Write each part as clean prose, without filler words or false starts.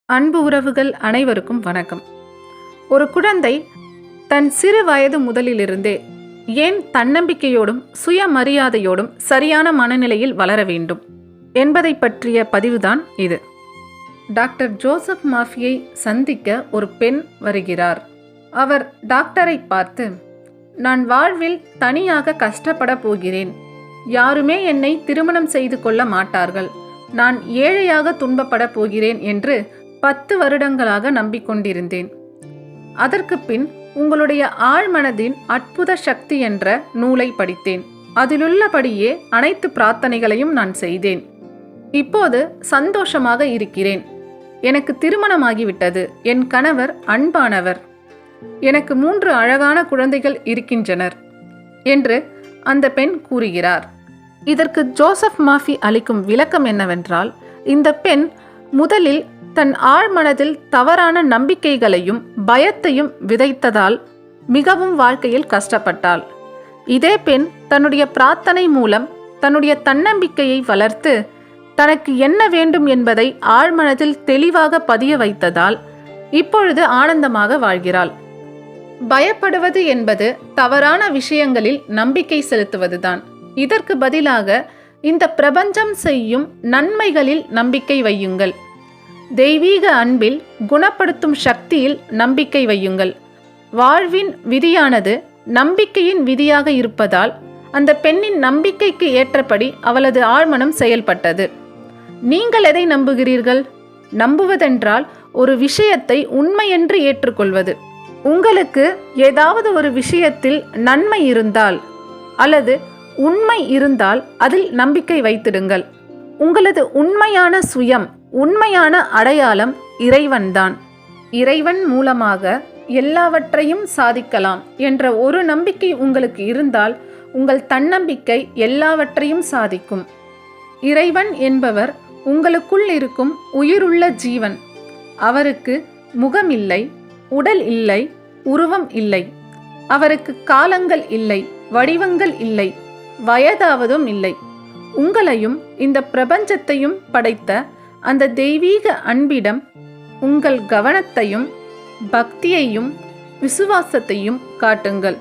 அன்பு உறவுகள் அனைவருக்கும் வணக்கம். ஒரு குழந்தை தன் சிறு வயது முதலிலிருந்தே ஏன் தன்னம்பிக்கையோடும் சுயமரியாதையோடும் சரியான மனநிலையில் வளர வேண்டும் என்பதை பற்றிய பதிவுதான் இது. டாக்டர் ஜோசப் மார்ஃபியை சந்திக்க ஒரு பெண் வருகிறார். அவர் டாக்டரை பார்த்து, நான் வாழ்வில் தனியாக கஷ்டப்பட போகிறேன், யாருமே என்னை திருமணம் செய்து கொள்ள மாட்டார்கள், நான் ஏழையாக துன்பப்பட போகிறேன் என்று 10 வருடங்களாக நம்பிக்கொண்டிருந்தேன். அதற்கு பின் உங்களுடைய ஆழ்மனதின் அற்புத சக்தி என்ற நூலை படித்தேன். அதிலுள்ளபடியே அனைத்து பிரார்த்தனைகளையும் நான் செய்தேன். இப்போது சந்தோஷமாக இருக்கிறேன். எனக்கு திருமணமாகிவிட்டது. என் கணவர் அன்பானவர். எனக்கு 3 அழகான குழந்தைகள் இருக்கின்றனர் என்று அந்த பெண் கூறுகிறார். இதற்கு ஜோசப் மார்ஃபி அளிக்கும் விளக்கம் என்னவென்றால், இந்த பெண் முதலில் தன் ஆழ்மனதில் தவறான நம்பிக்கைகளையும் பயத்தையும் விதைத்ததால் மிகவும் வாழ்க்கையில் கஷ்டப்பட்டாள். இதே பெண் தன்னுடைய பிரார்த்தனை மூலம் தன்னுடைய தன்னம்பிக்கையை வளர்த்து தனக்கு என்ன வேண்டும் என்பதை ஆழ்மனதில் தெளிவாக பதிய வைத்ததால் இப்பொழுது ஆனந்தமாக வாழ்கிறாள். பயப்படுவது என்பது தவறான விஷயங்களில் நம்பிக்கை செலுத்துவதுதான். இதற்கு பதிலாக இந்த பிரபஞ்சம் செய்யும் நன்மைகளில் நம்பிக்கை வையுங்கள். தெய்வீக அன்பில் குணப்படுத்தும் சக்தியில் நம்பிக்கை வையுங்கள். வாழ்வின் விதியானது நம்பிக்கையின் விதியாக இருப்பதால் அந்த பெண்ணின் நம்பிக்கைக்கு ஏற்றபடி அவளது ஆழ்மனம் செயல்பட்டது. நீங்கள் எதை நம்புகிறீர்கள்? நம்புவதென்றால் ஒரு விஷயத்தை உண்மையென்று ஏற்றுக்கொள்வது. உங்களுக்கு ஏதாவது ஒரு விஷயத்தில் நன்மை இருந்தால் அல்லது உண்மை இருந்தால் அதில் நம்பிக்கை வைத்திடுங்கள். உங்களது உண்மையான சுயம், உண்மையான அடையாளம் இறைவன்தான். இறைவன் மூலமாக எல்லாவற்றையும் சாதிக்கலாம் என்ற ஒரு நம்பிக்கை உங்களுக்கு இருந்தால் உங்கள் தன்னம்பிக்கை எல்லாவற்றையும் சாதிக்கும். இறைவன் என்பவர் உங்களுக்குள் இருக்கும் உயிருள்ள ஜீவன். அவருக்கு முகம் இல்லை, உடல் இல்லை, உருவம் இல்லை. அவருக்கு காலங்கள் இல்லை, வடிவங்கள் இல்லை, வயதாவதும் இல்லை. உங்களையும் இந்த பிரபஞ்சத்தையும் படைத்த அந்த தெய்வீக அன்பிடம் உங்கள் கவனத்தையும் பக்தியையும் விசுவாசத்தையும் காட்டுங்கள்.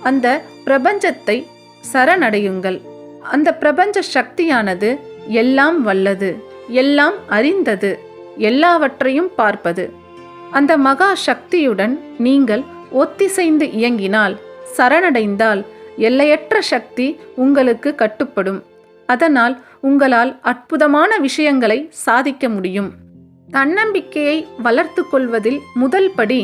அந்த பிரபஞ்சத்தை சரணடையுங்கள். அந்த பிரபஞ்ச சக்தியானது எல்லாம் வல்லது, எல்லாம் அறிந்தது, எல்லாவற்றையும் பார்ப்பது. அந்த மகா சக்தியுடன் நீங்கள் ஒத்திசைந்து இயங்கினால், சரணடைந்தால் எல்லையற்ற சக்தி உங்களுக்கு கட்டுப்படும். அதனால் உங்களால் அற்புதமான விஷயங்களை சாதிக்க முடியும். தன்னம்பிக்கையை வளர்த்து கொள்வதில் முதல் படி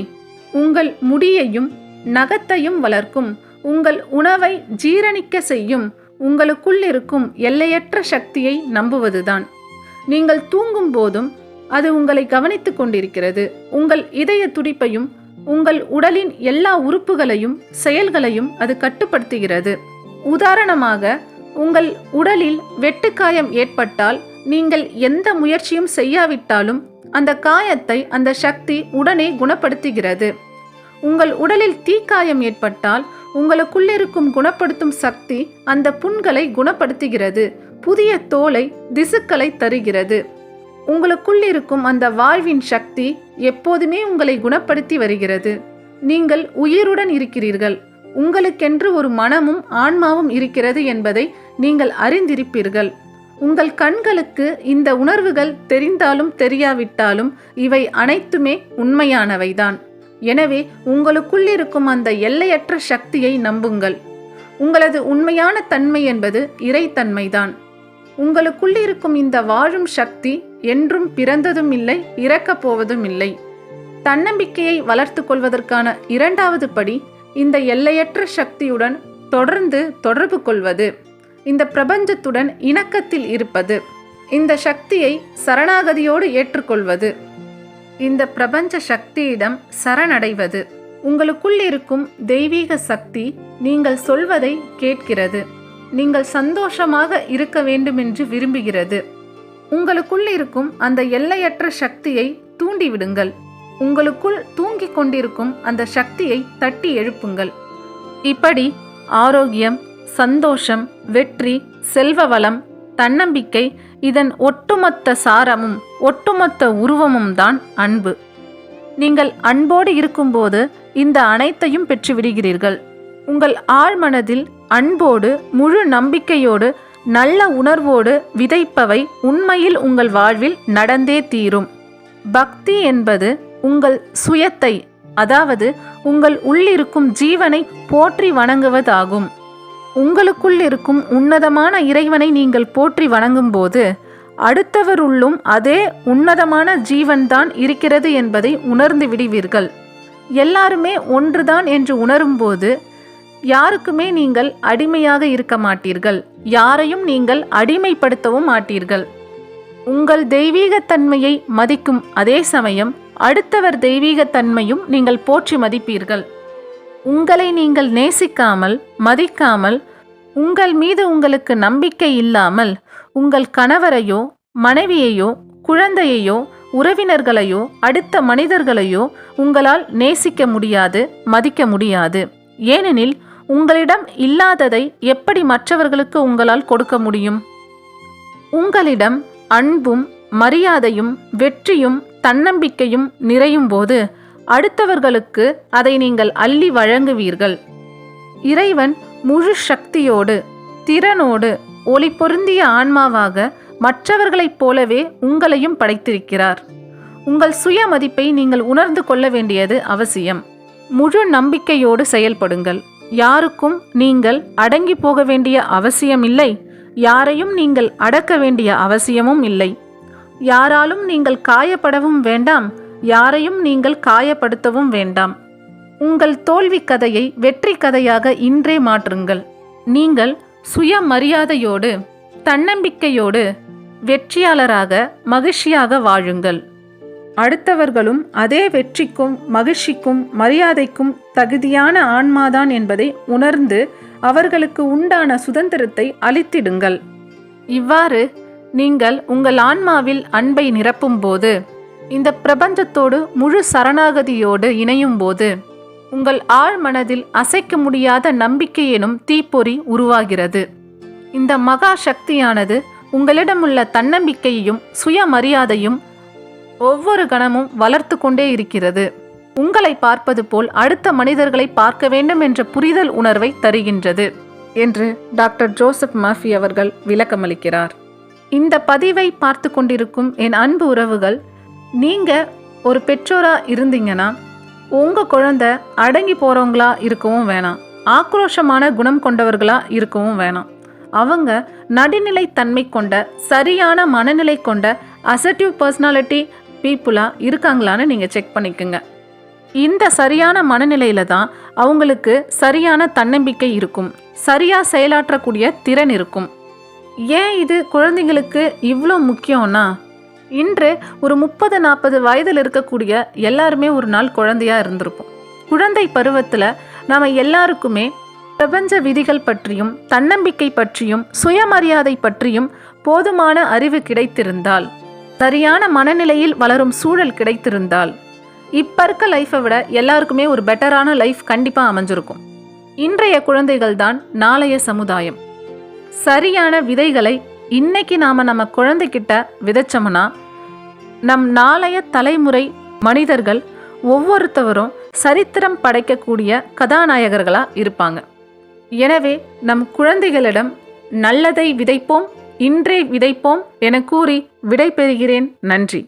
உங்கள் முடியையும் நகத்தையும் வளர்க்கும், உங்கள் உணவை ஜீரணிக்க செய்யும் உங்களுக்குள் இருக்கும் எல்லையற்ற சக்தியை நம்புவதுதான். நீங்கள் தூங்கும் போதும் அது உங்களை கவனித்து கொண்டிருக்கிறது. உங்கள் இதய துடிப்பையும் உங்கள் உடலின் எல்லா உறுப்புகளையும் செயல்களையும் அது கட்டுப்படுத்துகிறது. உதாரணமாக, உங்கள் உடலில் வெட்டுக்காயம் ஏற்பட்டால் நீங்கள் எந்த முயற்சியும் செய்யாவிட்டாலும் அந்த காயத்தை அந்த சக்தி உடனே குணப்படுத்துகிறது. உங்கள் உடலில் தீக்காயம் ஏற்பட்டால் உங்களுக்குள்ளிருக்கும் குணப்படுத்தும் சக்தி அந்த புண்களை குணப்படுத்துகிறது, புதிய தோலை திசுக்களை தருகிறது. உங்களுக்குள்ளிருக்கும் அந்த வாழ்வின் சக்தி எப்போதுமே உங்களை குணப்படுத்தி வருகிறது. நீங்கள் உயிருடன் இருக்கிறீர்கள். உங்களுக்கென்று ஒரு மனமும் ஆன்மாவும் இருக்கிறது என்பதை நீங்கள் அறிந்திருப்பீர்கள். உங்கள் கண்களுக்கு இந்த உணர்வுகள் தெரிந்தாலும் தெரியாவிட்டாலும் இவை அனைத்துமே உண்மையானவைதான். எனவே உங்களுக்குள்ளிருக்கும் அந்த எல்லையற்ற சக்தியை நம்புங்கள். உங்களது உண்மையான தன்மை என்பது இறைத்தன்மைதான். உங்களுக்குள்ளிருக்கும் இந்த வாழும் சக்தி என்றும் பிறந்ததும் இல்லை, இறக்கப் போவதும் இல்லை. தன்னம்பிக்கையை வளர்த்து கொள்வதற்கான 2வது படி இந்த எல்லையற்ற சக்தியுடன் தொடர்ந்து தொடர்பு கொள்வது, இந்த பிரபஞ்சத்துடன் இணக்கத்தில் இருப்பது, இந்த சக்தியை சரணாகதியோடு ஏற்றுக்கொள்வது, இந்த பிரபஞ்ச சக்தியிடம் சரணடைவது. உங்களுக்குள் இருக்கும் தெய்வீக சக்தி நீங்கள் சொல்வதை கேட்கிறது. நீங்கள் சந்தோஷமாக இருக்க வேண்டுமென்று விரும்புகிறது. உங்களுக்குள் இருக்கும் அந்த எல்லையற்ற சக்தியை தூண்டிவிடுங்கள். உங்களுக்குள் தூங்கிக் கொண்டிருக்கும் அந்த சக்தியை தட்டி எழுப்புங்கள். இப்படி ஆரோக்கியம், சந்தோஷம், வெற்றி, செல்வ வளம், தன்னம்பிக்கை, இதன் ஒட்டுமொத்த சாரமும் ஒட்டுமொத்த உருவமும் தான் அன்பு. நீங்கள் அன்போடு இருக்கும்போது இந்த அனைத்தையும் பெற்றுவிடுகிறீர்கள். உங்கள் ஆழ்மனதில் அன்போடு முழு நம்பிக்கையோடு நல்ல உணர்வோடு விதைப்பவை உண்மையில் உங்கள் வாழ்வில் நடந்தே தீரும். பக்தி என்பது உங்கள் சுயத்தை, அதாவது உங்கள் உள்ளிருக்கும் ஜீவனை போற்றி வணங்குவதாகும். உங்களுக்குள் இருக்கும் உன்னதமான இறைவனை நீங்கள் போற்றி வணங்கும்போது அடுத்தவருள்ளும் அதே உன்னதமான ஜீவன்தான் இருக்கிறது என்பதை உணர்ந்து விடுவீர்கள். எல்லாருமே ஒன்றுதான் என்று உணரும்போது யாருக்குமே நீங்கள் அடிமையாக இருக்க மாட்டீர்கள். யாரையும் நீங்கள் அடிமைப்படுத்தவும் மாட்டீர்கள். உங்கள் தெய்வீகத்தன்மையை மதிக்கும் அதே சமயம் அடுத்தவர் தெய்வீகத்தன்மையும் நீங்கள் போற்றி மதிப்பீர்கள். உங்களை நீங்கள் நேசிக்காமல், மதிக்காமல், உங்கள் மீது உங்களுக்கு நம்பிக்கை இல்லாமல் உங்கள் கணவரையோ மனைவியையோ குழந்தையையோ உறவினர்களையோ அடுத்த மனிதர்களையோ உங்களால் நேசிக்க முடியாது, மதிக்க முடியாது. ஏனெனில் உங்களிடம் இல்லாததை எப்படி மற்றவர்களுக்கு உங்களால் கொடுக்க முடியும்? உங்களிடம் அன்பும் மரியாதையும் வெற்றியும் தன்னம்பிக்கையும் நிறையும் போது அடுத்தவர்களுக்கு அதை நீங்கள் அள்ளி வழங்குவீர்கள். இறைவன் முழு சக்தியோடு திறனோடு ஒளி பொருந்திய ஆன்மாவாக மற்றவர்களைப் போலவே உங்களையும் படைத்திருக்கிறார். உங்கள் சுய மதிப்பை நீங்கள் உணர்ந்து கொள்ள வேண்டியது அவசியம். முழு நம்பிக்கையோடு செயல்படுங்கள். யாருக்கும் நீங்கள் அடங்கி போக வேண்டிய அவசியமில்லை. யாரையும் நீங்கள் அடக்க வேண்டிய அவசியமும் இல்லை. யாராலும் நீங்கள் காயப்படவும் வேண்டாம். யாரையும் நீங்கள் காயப்படுத்தவும் வேண்டாம். உங்கள் தோல்வி கதையை வெற்றி கதையாக இன்றே மாற்றுங்கள். நீங்கள் சுயமரியாதையோடு தன்னம்பிக்கையோடு வெற்றியாளராக மகிழ்ச்சியாக வாழுங்கள். அடுத்தவர்களும் அதே வெற்றிக்கும் மகிழ்ச்சிக்கும் மரியாதைக்கும் தகுதியான ஆன்மாதான் என்பதை உணர்ந்து அவர்களுக்கு உண்டான சுதந்திரத்தை அளித்திடுங்கள். இவ்வாறு நீங்கள் உங்கள் ஆன்மாவில் அன்பை நிரப்பும் போது, இந்த பிரபஞ்சத்தோடு முழு சரணாகதியோடு இணையும் போது உங்கள் ஆழ்மனதில் அசைக்க முடியாத நம்பிக்கை எனும் தீப்பொறி உருவாகிறது. இந்த மகா சக்தியானது உங்களிடமுள்ள தன்னம்பிக்கையையும் சுயமரியாதையும் ஒவ்வொரு கணமும் வளர்த்து கொண்டே இருக்கிறது. உங்களை பார்ப்பது போல் அடுத்த மனிதர்களை பார்க்க வேண்டும் என்ற புரிதல் உணர்வை தருகின்றது என்று டாக்டர் ஜோசப் மர்ஃபி அவர்கள் விளக்கமளிக்கிறார். இந்த பதிவை பார்த்து கொண்டிருக்கும் என் அன்பு உறவுகள், நீங்க ஒரு பெற்றோரா இருந்தீங்கன்னா உங்க குழந்தை அடங்கி போறவங்களா இருக்கவும் வேணாம், ஆக்ரோஷமான குணம் கொண்டவர்களா இருக்கவும் வேணாம். அவங்க நடுநிலை தன்மை கொண்ட சரியான மனநிலை கொண்ட அசர்ட்டிவ் பர்சனாலிட்டி பீப்புளா இருக்காங்களான்னு நீங்க செக் பண்ணிக்கோங்க. இந்த சரியான மனநிலையில தான் அவங்களுக்கு சரியான தன்னம்பிக்கை இருக்கும், சரியா செயலாற்றக்கூடிய திறன் இருக்கும். ஏன் இது குழந்தைங்களுக்கு இவ்வளோ முக்கியம்னா, இன்று ஒரு 30-40 வயதில் இருக்கக்கூடிய எல்லாருமே ஒரு நாள் குழந்தையா இருந்திருப்போம். குழந்தை பருவத்தில் நாம் எல்லாருக்குமே பிரபஞ்ச விதிகள் பற்றியும் தன்னம்பிக்கை பற்றியும் சுயமரியாதை பற்றியும் போதுமான அறிவு கிடைத்திருந்தால், சரியான மனநிலையில் வளரும் சூழல் கிடைத்திருந்தால், இப்போ இருக்க லைஃப்பை விட எல்லாருக்குமே ஒரு பெட்டரான லைஃப் கண்டிப்பாக அமைஞ்சிருக்கும். இன்றைய குழந்தைகள் தான் நாளைய சமுதாயம். சரியான விதைகளை இன்னைக்கு நாம் நம்ம குழந்தைகிட்ட விதைச்சோம்னா நம் நாளைய தலைமுறை மனிதர்கள் ஒவ்வொருத்தவரும் சரித்திரம் படைக்கக்கூடிய கதாநாயகர்களாக இருப்பாங்க. எனவே நம் குழந்தைகளிடம் நல்லதை விதைப்போம், இன்றே விதைப்போம் என கூறி விடை பெறுகிறேன். நன்றி.